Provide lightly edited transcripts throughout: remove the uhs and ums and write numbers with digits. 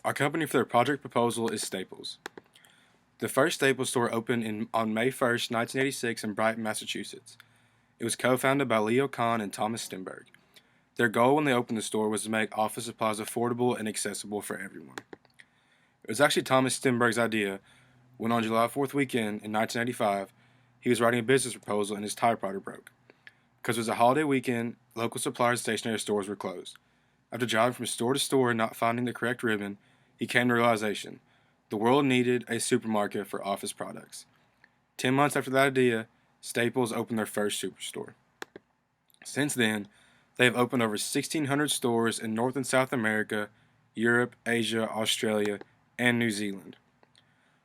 Our company for their project proposal is Staples. The first Staples store opened on May 1st, 1986 in Brighton, Massachusetts. It was co-founded by Leo Kahn and Thomas Stenberg. Their goal when they opened the store was to make office supplies affordable and accessible for everyone. It was actually Thomas Stenberg's idea when on July 4th weekend in 1985, he was writing a business proposal and his typewriter broke. Because it was a holiday weekend, local suppliers and stationery stores were closed. After driving from store to store and not finding the correct ribbon, he came to the realization the world needed a supermarket for office products. 10 months after that idea, Staples opened their first superstore. Since then, they have opened over 1,600 stores in North and South America, Europe, Asia, Australia, and New Zealand.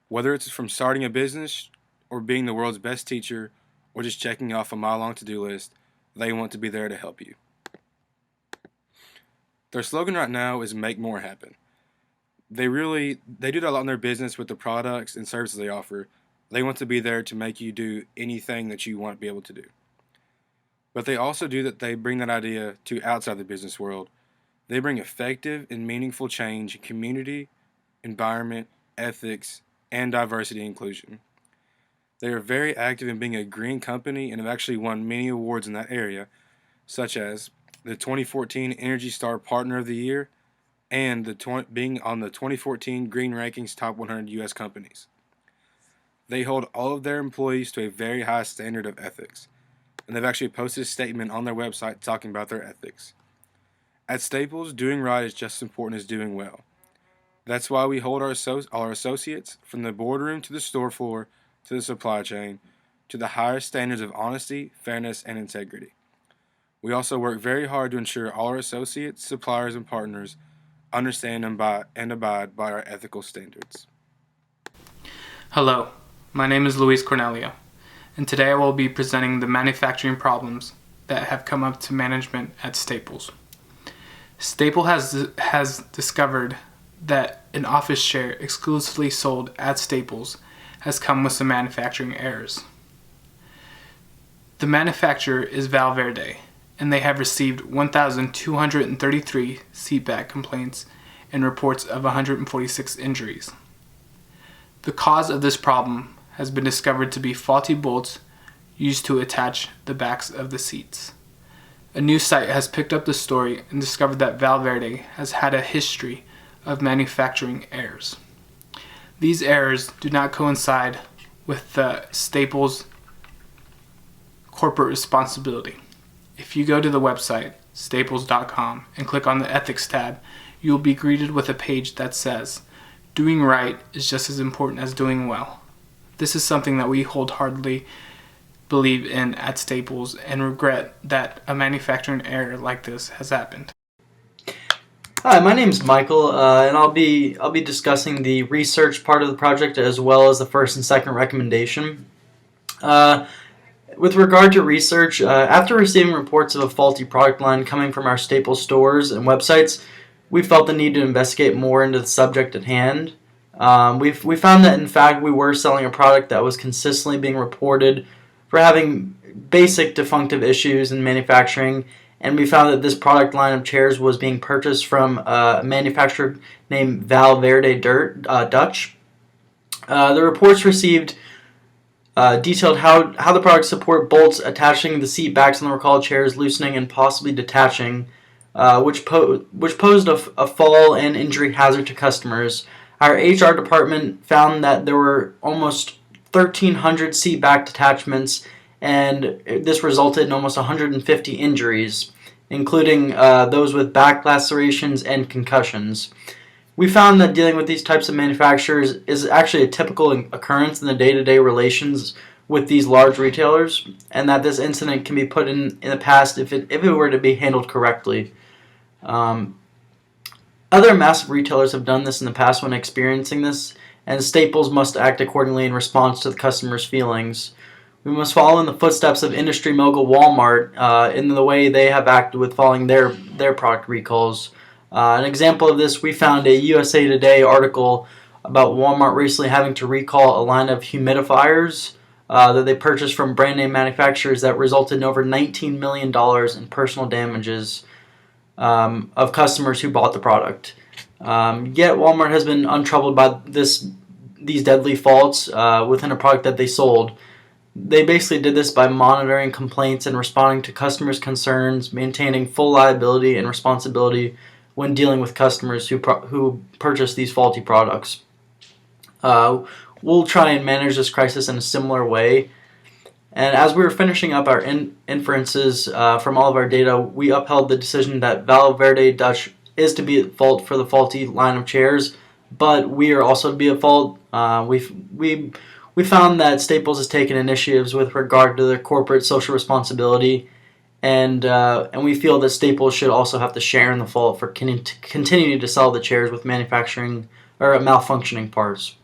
Whether it's from starting a business or being the world's best teacher or just checking off a mile-long to-do list, they want to be there to help you. Their slogan right now is "Make More Happen." They do that a lot in their business with the products and services they offer. They want to be there to make you do anything that you want to be able to do. But they also do that. They bring that idea to outside the business world. They bring effective and meaningful change in community, environment, ethics, and diversity and inclusion. They are very active in being a green company and have actually won many awards in that area, such as the 2014 Energy Star Partner of the Year and being on the 2014 Green Rankings Top 100 U.S. Companies. They hold all of their employees to a very high standard of ethics, and they've actually posted a statement on their website talking about their ethics. At Staples, doing right is just as important as doing well. That's why we hold our associates, from the boardroom to the store floor to the supply chain, to the highest standards of honesty, fairness, and integrity. We also work very hard to ensure all our associates, suppliers, and partners understand and abide by our ethical standards. Hello, my name is Luis Cornelio, and today I will be presenting the manufacturing problems that have come up to management at Staples. Staples has discovered that an office chair exclusively sold at Staples has come with some manufacturing errors. The manufacturer is Valverde, and they have received 1,233 seatback complaints and reports of 146 injuries. The cause of this problem has been discovered to be faulty bolts used to attach the backs of the seats. A news site has picked up the story and discovered that Valverde has had a history of manufacturing errors. These errors do not coincide with the Staples corporate responsibility. If you go to the website, staples.com, and click on the Ethics tab, you will be greeted with a page that says, "Doing right is just as important as doing well." This is something that we wholeheartedly believe in at Staples and regret that a manufacturing error like this has happened. Hi, my name is Michael, and I'll be discussing the research part of the project as well as the first and second recommendation. With regard to research, after receiving reports of a faulty product line coming from our Staples stores and websites, we felt the need to investigate more into the subject at hand. We found that in fact we were selling a product that was consistently being reported for having basic defunctive issues in manufacturing, and we found that this product line of chairs was being purchased from a manufacturer named Valverde Dutch. The reports received detailed how the products support bolts attaching the seat backs on the recalled chairs, loosening and possibly detaching, which posed a fall and injury hazard to customers. Our HR department found that there were almost 1,300 seat back detachments, and this resulted in almost 150 injuries, including those with back lacerations and concussions. We found that dealing with these types of manufacturers is actually a typical occurrence in the day-to-day relations with these large retailers, and that this incident can be put in the past if it were to be handled correctly. Other massive retailers have done this in the past when experiencing this, and Staples must act accordingly in response to the customer's feelings. We must follow in the footsteps of industry mogul Walmart in the way they have acted with following their product recalls. An example of this, we found a USA Today article about Walmart recently having to recall a line of humidifiers that they purchased from brand name manufacturers that resulted in over $19 million in personal damages of customers who bought the product. Yet Walmart has been untroubled by these deadly faults within a product that they sold. They basically did this by monitoring complaints and responding to customers' concerns, maintaining full liability and responsibility when dealing with customers who purchase these faulty products. Uh, we'll try and manage this crisis in a similar way. And as we were finishing up our inferences from all of our data, we upheld the decision that Valverde Dutch is to be at fault for the faulty line of chairs, but we are also to be at fault. We found that Staples has taken initiatives with regard to their corporate social responsibility, and we feel that Staples should also have to share in the fault for continuing to sell the chairs with manufacturing or malfunctioning parts.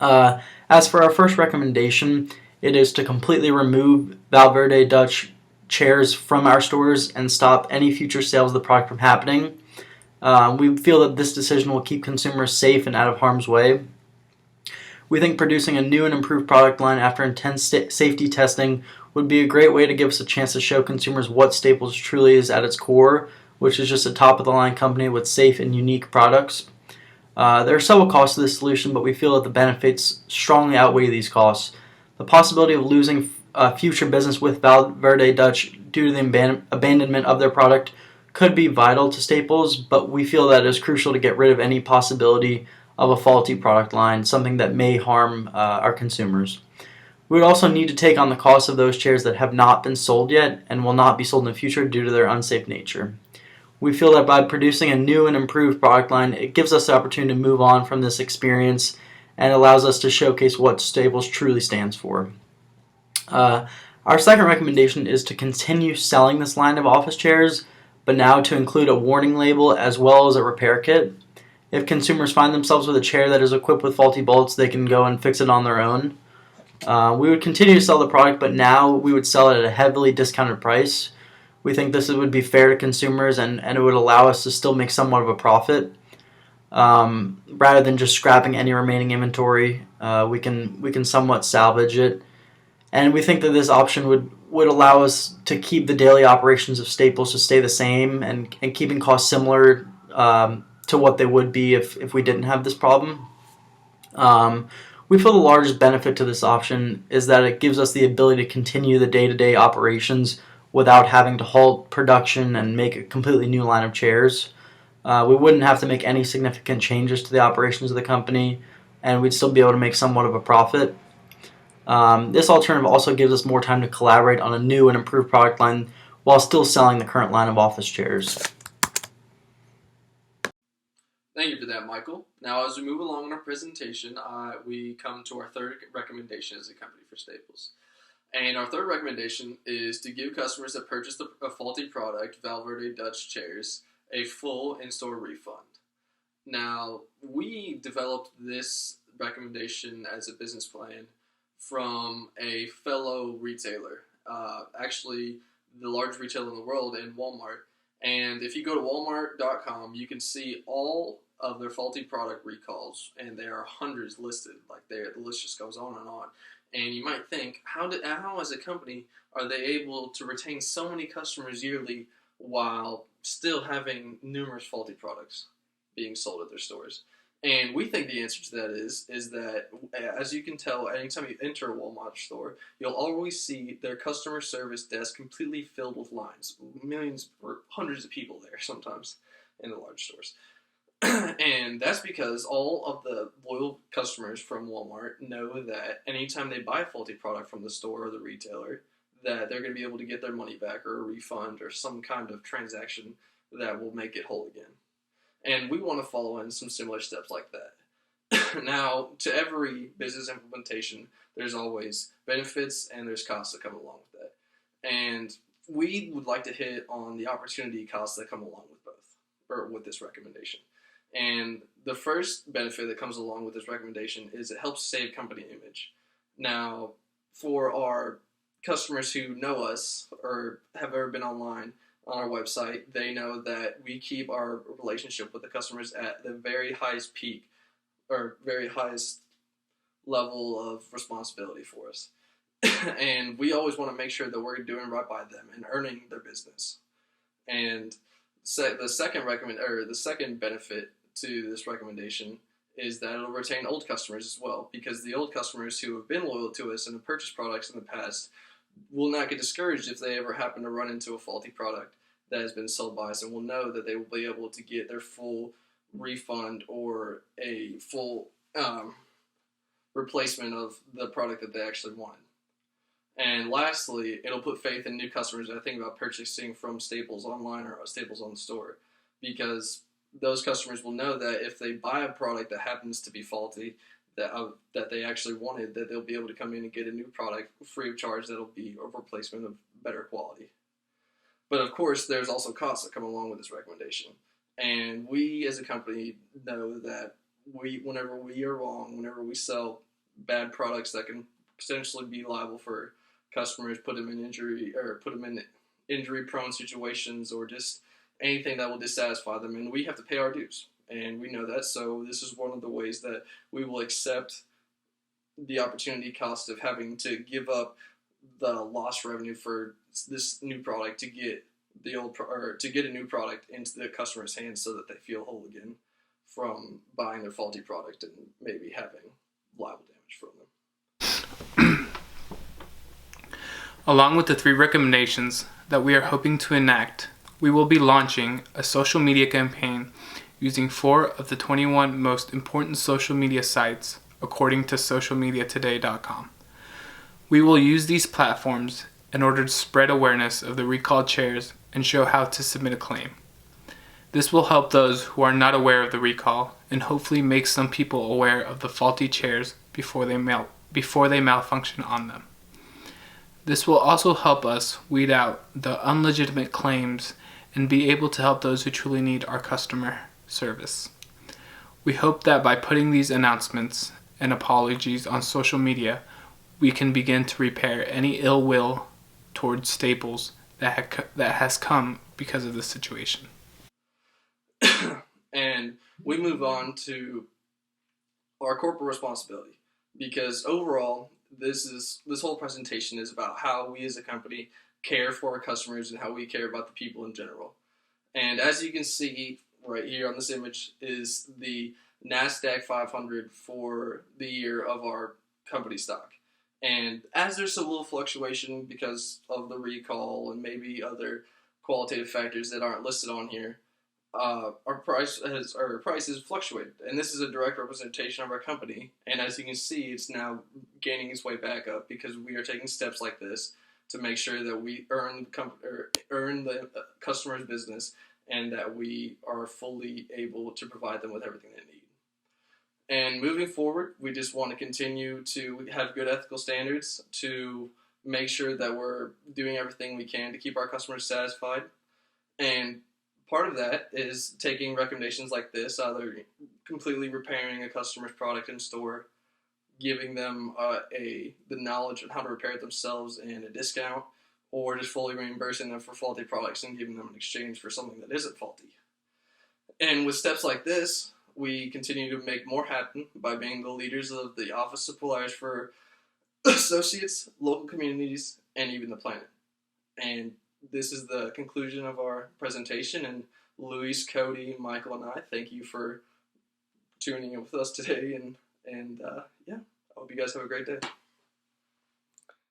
As for our first recommendation, it is to completely remove Valverde Dutch chairs from our stores and stop any future sales of the product from happening. We feel that this decision will keep consumers safe and out of harm's way. We think producing a new and improved product line after intense safety testing would be a great way to give us a chance to show consumers what Staples truly is at its core, which is just a top-of-the-line company with safe and unique products. There are several costs to this solution, but we feel that the benefits strongly outweigh these costs. The possibility of losing future business with Valverde Dutch due to the abandonment of their product could be vital to Staples, but we feel that it is crucial to get rid of any possibility of a faulty product line, something that may harm our consumers. We would also need to take on the cost of those chairs that have not been sold yet and will not be sold in the future due to their unsafe nature. We feel that by producing a new and improved product line, it gives us the opportunity to move on from this experience and allows us to showcase what Staples truly stands for. Our second recommendation is to continue selling this line of office chairs, but now to include a warning label as well as a repair kit. If consumers find themselves with a chair that is equipped with faulty bolts, they can go and fix it on their own. We would continue to sell the product, but now we would sell it at a heavily discounted price. We think this would be fair to consumers and it would allow us to still make somewhat of a profit. Rather than just scrapping any remaining inventory, we can somewhat salvage it. And we think that this option would allow us to keep the daily operations of Staples to stay the same and keeping costs similar to what they would be if we didn't have this problem. We feel the largest benefit to this option is that it gives us the ability to continue the day-to-day operations without having to halt production and make a completely new line of chairs. We wouldn't have to make any significant changes to the operations of the company, and we'd still be able to make somewhat of a profit. This alternative also gives us more time to collaborate on a new and improved product line while still selling the current line of office chairs. Thank you for that, Michael. Now, as we move along in our presentation, we come to our third recommendation as a company for Staples. And our third recommendation is to give customers that purchase a faulty product, Valverde Dutch chairs, a full in-store refund. Now, we developed this recommendation as a business plan from a fellow retailer, actually the largest retailer in the world in Walmart. And if you go to walmart.com, you can see all of their faulty product recalls, and there are hundreds listed. The list just goes on and on. And you might think, how as a company are they able to retain so many customers yearly while still having numerous faulty products being sold at their stores? And we think the answer to that is that, as you can tell, anytime you enter a Walmart store, you'll always see their customer service desk completely filled with lines. Millions or hundreds of people there sometimes in the large stores. And that's because all of the loyal customers from Walmart know that anytime they buy a faulty product from the store or the retailer, that they're going to be able to get their money back or a refund or some kind of transaction that will make it whole again. And we want to follow in some similar steps like that. Now, to every business implementation, there's always benefits and there's costs that come along with that. And we would like to hit on the opportunity costs that come along with both, or with this recommendation. And the first benefit that comes along with this recommendation is it helps save company image. Now, for our customers who know us or have ever been online on our website, they know that we keep our relationship with the customers at the very highest peak or very highest level of responsibility for us. And we always want to make sure that we're doing right by them and earning their business. And the second benefit to this recommendation is that it'll retain old customers as well, because the old customers who have been loyal to us and have purchased products in the past will not get discouraged if they ever happen to run into a faulty product that has been sold by us, and will know that they will be able to get their full refund or a full replacement of the product that they actually wanted. And lastly, it'll put faith in new customers that think about purchasing from Staples online or Staples on the store, because those customers will know that if they buy a product that happens to be faulty, that they actually wanted, that they'll be able to come in and get a new product free of charge that'll be a replacement of better quality. But of course, there's also costs that come along with this recommendation. And we as a company know that whenever we are wrong, whenever we sell bad products that can potentially be liable for customers, put them in injury-prone situations, or just anything that will dissatisfy them, and we have to pay our dues. And we know that, so this is one of the ways that we will accept the opportunity cost of having to give up the lost revenue for this new product to get to get a new product into the customer's hands, so that they feel whole again from buying their faulty product and maybe having liable damage from them. Along with the 3 recommendations that we are hoping to enact, we will be launching a social media campaign using 4 of the 21 most important social media sites according to socialmediatoday.com. We will use these platforms in order to spread awareness of the recalled chairs and show how to submit a claim. This will help those who are not aware of the recall and hopefully make some people aware of the faulty chairs before they malfunction on them. This will also help us weed out the unlegitimate claims and be able to help those who truly need our customer service. We hope that by putting these announcements and apologies on social media, we can begin to repair any ill will towards Staples that has come because of this situation. And we move on to our corporate responsibility, because overall, this whole presentation is about how we as a company care for our customers and how we care about the people in general. And as you can see right here on this image is the NASDAQ 500 for the year of our company stock. And as there's a little fluctuation because of the recall and maybe other qualitative factors that aren't listed on here, our prices fluctuated, and this is a direct representation of our company. And as you can see, it's now gaining its way back up because we are taking steps like this to make sure that we earn the customer's business and that we are fully able to provide them with everything they need. And moving forward, we just want to continue to have good ethical standards to make sure that we're doing everything we can to keep our customers satisfied. And part of that is taking recommendations like this, either completely repairing a customer's product in store, giving them the knowledge of how to repair it themselves and a discount, or just fully reimbursing them for faulty products and giving them an exchange for something that isn't faulty. And with steps like this, we continue to make more happen by being the leaders of the office suppliers for associates, local communities, and even the planet. And this is the conclusion of our presentation. And Luis, Cody, Michael, and I thank you for tuning in with us today. And I hope you guys have a great day.